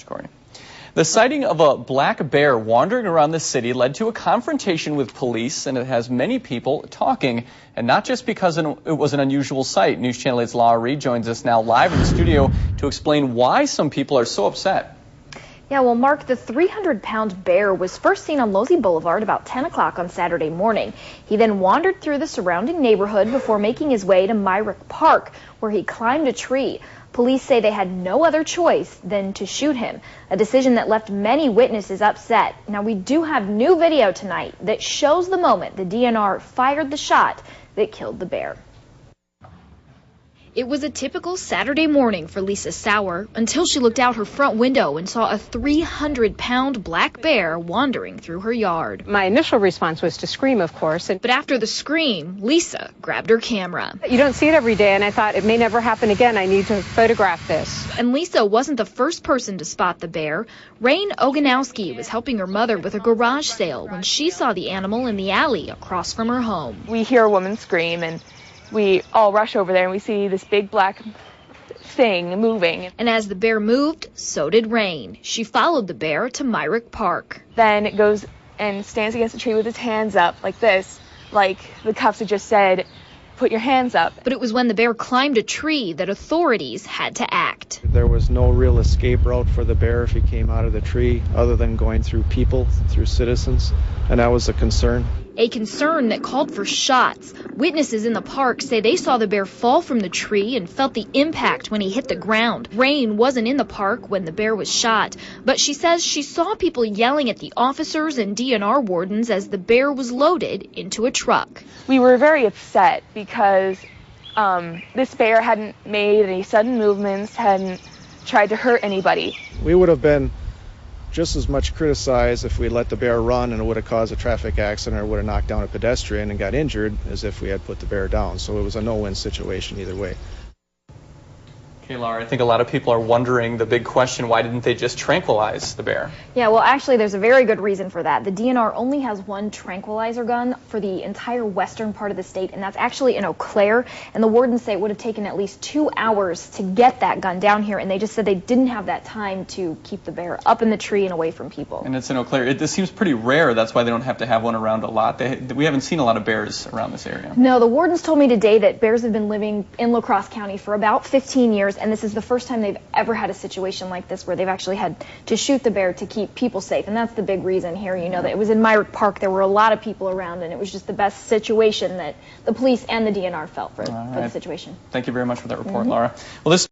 Corey. The sighting of a black bear wandering around the city led to a confrontation with police, and it has many people talking, and not just because it was an unusual sight. News Channel 8's Laura Reed joins us now live in the studio to explain why some people are so upset. Yeah, well, Mark, the 300-pound bear was first seen on Losey Boulevard about 10 o'clock on Saturday morning. He then wandered through the surrounding neighborhood before making his way to Myrick Park, where he climbed a tree. Police say they had no other choice than to shoot him, a decision that left many witnesses upset. Now, we do have new video tonight that shows the moment the DNR fired the shot that killed the bear. It was a typical Saturday morning for Lisa Sauer until she looked out her front window and saw a 300-pound black bear wandering through her yard. My initial response was to scream, of course. But after the scream, Lisa grabbed her camera. You don't see it every day, and I thought it may never happen again. I need to photograph this. And Lisa wasn't the first person to spot the bear. Rain Oganowski was helping her mother with a garage sale when she saw the animal in the alley across from her home. We hear a woman scream, and we all rush over there and we see this big black thing moving. And as the bear moved, so did Rain. She followed the bear to Myrick Park. Then it goes and stands against the tree with its hands up like this, like the cops had just said, put your hands up. But it was when the bear climbed a tree that authorities had to act. There was no real escape route for the bear if he came out of the tree other than going through people, through citizens, and that was a concern. A concern that called for shots. Witnesses in the park say they saw the bear fall from the tree and felt the impact when he hit the ground. Rain wasn't in the park when the bear was shot, but she says she saw people yelling at the officers and DNR wardens as the bear was loaded into a truck. We were very upset because this bear hadn't made any sudden movements, hadn't tried to hurt anybody. We would have been just as much criticized if we let the bear run and it would have caused a traffic accident or would have knocked down a pedestrian and got injured as if we had put the bear down. So it was a no-win situation either way. Okay, Laura, I think a lot of people are wondering the big question, why didn't they just tranquilize the bear? Yeah, well, actually, there's a very good reason for that. The DNR only has one tranquilizer gun for the entire western part of the state, and that's actually in Eau Claire. And the wardens say it would have taken at least 2 hours to get that gun down here, and they just said they didn't have that time to keep the bear up in the tree and away from people. And it's in Eau Claire. This seems pretty rare. That's why they don't have to have one around a lot. We haven't seen a lot of bears around this area. No, the wardens told me today that bears have been living in La Crosse County for about 15 years, and this is the first time they've ever had a situation like this where they've actually had to shoot the bear to keep people safe. And that's the big reason here. You know, that it was in Myrick Park. There were a lot of people around, and it was just the best situation that the police and the DNR felt for the situation. Thank you very much for that report, Laura. Well, this